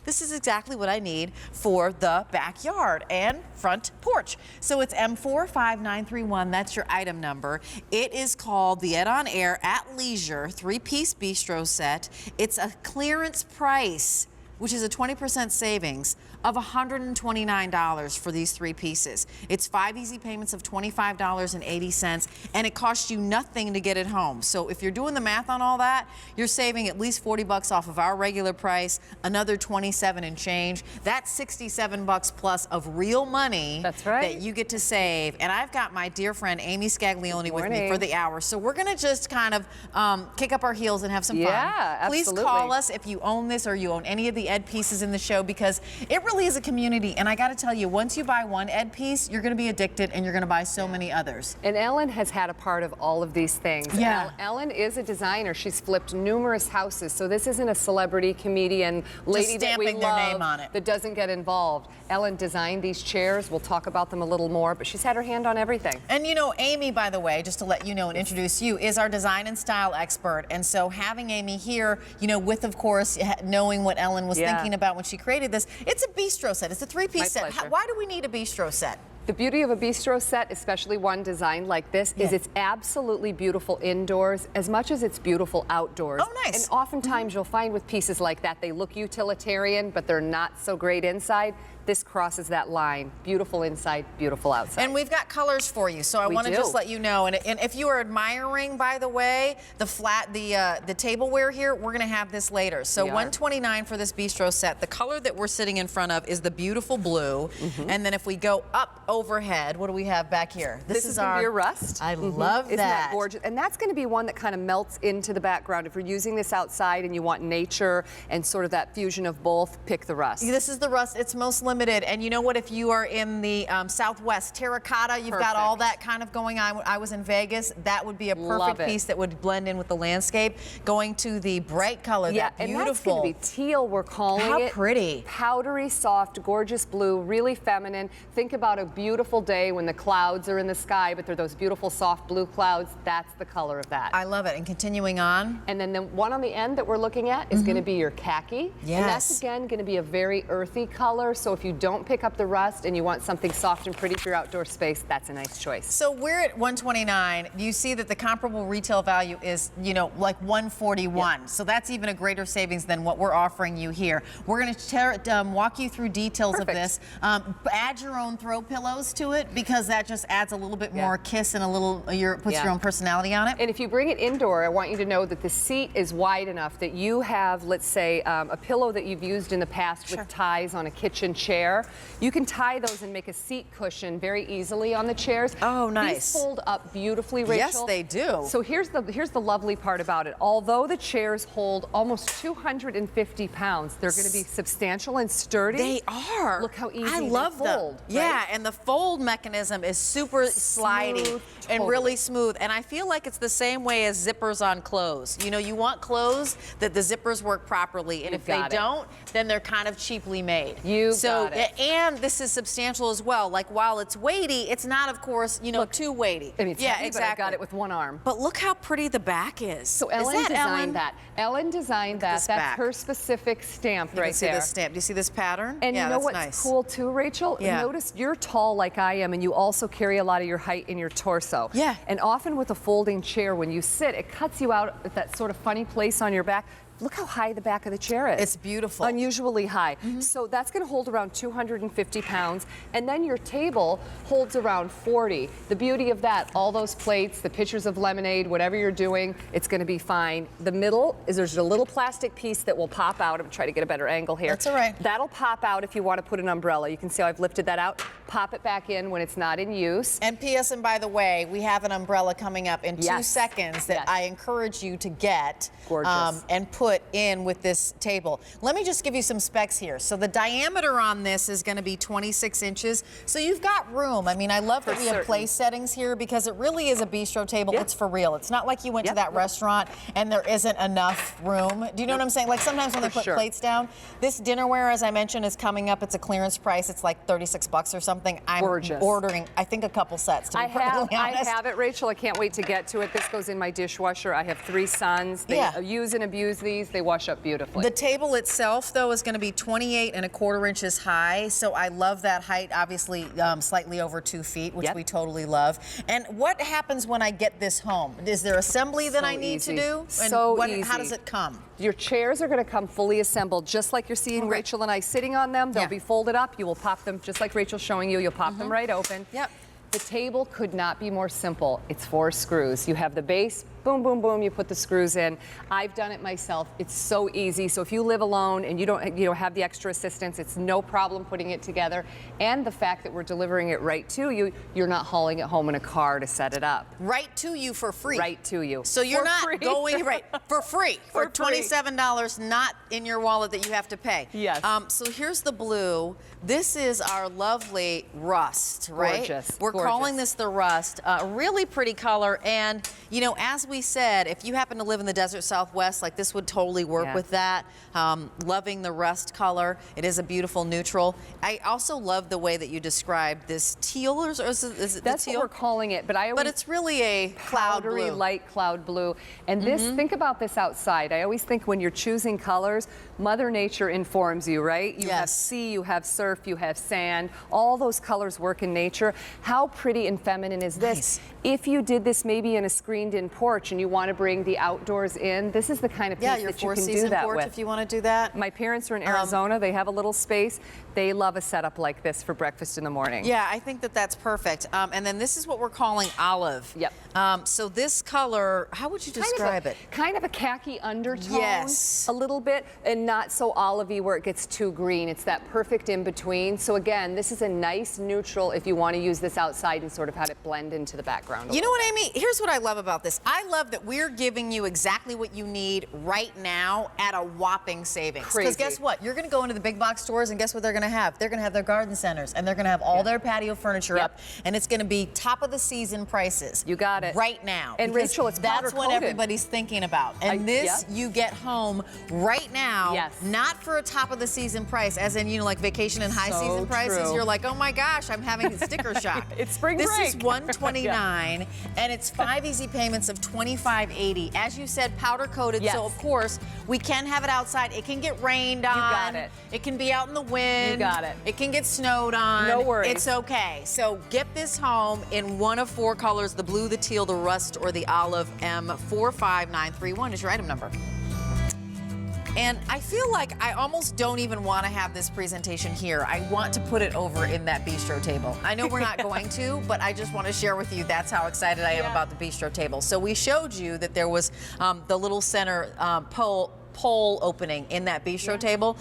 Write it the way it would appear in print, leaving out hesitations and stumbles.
this is exactly what I need for the backyard and front porch. So it's M45931. That's your item number. It is called the Ed on Air ATLeisure 3-piece bistro set. It's a clearance price, which is a 20% savings of $129 for these 3 pieces. It's 5 easy payments of $25.80, and it costs you nothing to get it home. So if you're doing the math on all that, you're saving at least 40 bucks off of our regular price, another 27 and change. That's 67 bucks plus of real money. That's right. That you get to save. And I've got my dear friend Amy Scaglione with me for the hour. So we're gonna just kind of kick up our heels and have some fun. Yeah, Please absolutely. call us if you own this or you own any of the Ed pieces in the show, because it really is a community. And I got to tell you, once you buy one Ed piece, you're going to be addicted, and you're going to buy so many others. And Ellen has had a part of all of these things. Yeah. Ellen is a designer. She's flipped numerous houses, so this isn't a celebrity comedian lady that we stamping their love name on it. that doesn't get involved. Ellen designed these chairs. We'll talk about them a little more, but she's had her hand on everything. And you know, Amy, by the way, just to let you know and introduce you, is our design and style expert. And so having Amy here, you know, with, of course, knowing what Ellen was thinking about when she created this, it's a bistro set. It's a 3-piece set. Why do we need a bistro set? The beauty of a bistro set, especially one designed like this, is it's absolutely beautiful indoors as much as it's beautiful outdoors. Oh, nice. And oftentimes you'll find with pieces like that, they look utilitarian, but they're not so great inside. This crosses that line. Beautiful inside, beautiful outside. And we've got colors for you, so I want to just let you know. And if you are admiring, by the way, the tableware here, we're going to have this later. So $129 for this bistro set. The color that we're sitting in front of is the beautiful blue. And then if we go up overhead, what do we have back here? This is our rust. I love that. Isn't that gorgeous? And that's going to be one that kind of melts into the background. If you're using this outside and you want nature and sort of that fusion of both, pick the rust. This is the rust. It's most limited. And you know what? If you are in the Southwest, terracotta, you've got all that kind of going on. I was in Vegas. That would be a perfect piece that would blend in with the landscape. Going to the bright color, that beautiful. And that's going to be teal, we're calling it. How pretty. Powdery, soft, gorgeous blue, really feminine. Think about a beautiful day when the clouds are in the sky, but they're those beautiful soft blue clouds. That's the color of that. I love it. And continuing on. And then the one on the end that we're looking at is going to be your khaki. Yes. And that's, again, going to be a very earthy color. So if you don't pick up the rust and you want something soft and pretty for your outdoor space, that's a nice choice. So we're at $129. You see that the comparable retail value is, you know, like $141. So that's even a greater savings than what we're offering you here. We're going to walk you through details of this. Add your own throw pillows to it, because that just adds a little bit more kiss and a little, puts your own personality on it. And if you bring it indoor, I want you to know that the seat is wide enough that you have, let's say, a pillow that you've used in the past with ties on a kitchen chair. You can tie those and make a seat cushion very easily on the chairs. Oh, nice. These fold up beautifully, Rachel. Yes, they do. So here's the lovely part about it. Although the chairs hold almost 250 pounds, they're going to be substantial and sturdy. They are. Look how easy I love they fold. Them. Yeah, and the fold mechanism is super slidey and really smooth. And I feel like it's the same way as zippers on clothes. You know, you want clothes that the zippers work properly, and if they don't, then they're kind of cheaply made. And this is substantial as well. Like, while it's weighty, it's not, of course, you know, too weighty. I mean, it's heavy, but I got it with one arm. But look how pretty the back is. So Ellen designed that. Ellen designed that. That's her specific stamp right there. You see this stamp. Do you see this pattern? And you know what's cool too, Rachel? Notice you're tall like I am, and you also carry a lot of your height in your torso. Yeah. And often with a folding chair, when you sit, it cuts you out at that sort of funny place on your back. Look how high the back of the chair is. It's beautiful. Unusually high. So that's going to hold around 250 pounds. And then your table holds around 40. The beauty of that, all those plates, the pitchers of lemonade, whatever you're doing, it's going to be fine. The middle is there's a little plastic piece that will pop out. I'm trying to get a better angle here. That's all right. That'll pop out if you want to put an umbrella. You can see how I've lifted that out. Pop it back in when it's not in use. And P.S. and by the way, we have an umbrella coming up in 2 seconds that I encourage you to get and put in with this table. Let me just give you some specs here. So the diameter on this is going to be 26 inches. So you've got room. I mean, I love that we have place settings here, because it really is a bistro table. It's for real. It's not like you went to that restaurant and there isn't enough room. Do you know what I'm saying? Like sometimes when they put plates down, this dinnerware, as I mentioned, is coming up. It's a clearance price. It's like 36 bucks or something. I'm ordering, I think, a couple sets, to be perfectly honest. I have it, Rachel. I can't wait to get to it. This goes in my dishwasher. I have 3 sons. They use and abuse these. these, they wash up beautifully. The table itself, though, is going to be 28¼ inches high, so I love that height, obviously slightly over 2 feet, which we totally love. And what happens when I get this home? Is there assembly that I need to do? And easy. how does it come? Your chairs are going to come fully assembled, just like you're seeing Rachel and I sitting on them. They'll be folded up. You will pop them, just like Rachel's showing you. You'll pop them right open. Yep. The table could not be more simple. It's 4 screws. You have the base, boom, boom, boom, you put the screws in. I've done it myself. It's so easy. So if you live alone and you don't have the extra assistance, it's no problem putting it together. And the fact that we're delivering it right to you, you're not hauling it home in a car to set it up. Right to you for free. Right to you. So you're not going for free for free. $27, not in your wallet that you have to pay. Yes. So here's the blue. This is our lovely rust, right? Gorgeous. We're calling this the rust. Really pretty color. And, you know, as we said, if you happen to live in the desert Southwest, like this would totally work with that. Loving the rust color. It is a beautiful neutral. I also love the way that you described this teal, or is it That's the teal? what we're calling it, but it's really a cloud blue. Light cloud blue. And this, think about this outside. I always think when you're choosing colors, Mother Nature informs you, right? You have sea, you have surf, you have sand. All those colors work in nature. How pretty and feminine is this? If you did this maybe in a screened-in porch and you want to bring the outdoors in, this is the kind of piece that you can do that porch with. If you want to do that. My parents are in Arizona. They have a little space. They love a setup like this for breakfast in the morning. Yeah, I think that that's perfect. And then this is what we're calling olive. Yep. So this color, how would you describe it? Kind of a khaki undertone. Yes. A little bit, and not so olivey where it gets too green. It's that perfect in between. So again, this is a nice neutral if you want to use this outside and sort of have it blend into the background. You know what, Amy? Here's what I love about this. I love that we're giving you exactly what you need right now at a whopping savings. Because guess what? You're going to go into the big box stores and guess what they're going to have? They're going to have their garden centers and they're going to have all their patio furniture up, and it's going to be top of the season prices. You got it. Right now. And Rachel, it's that's what powder-coated. everybody's thinking about. And this you get home right now, not for a top of the season price, as in, you know, like vacation and high season prices. You're like, oh my gosh, I'm having a sticker shock. It's spring break. This is $129, and it's 5 easy payments of $25.80. As you said, powder coated, so of course we can have it outside. It can get rained on. You got it. It can be out in the wind. You got it. It can get snowed on. No worries. It's okay. So get this home in one of 4 colors: the blue, the teal, the rust, or the olive. M45931 is your item number. And I feel like I almost don't even want to have this presentation here. I want to put it over in that bistro table. I know we're not going to, but I just want to share with you that's how excited I am about the bistro table. So we showed you that there was the little center pole opening in that bistro table.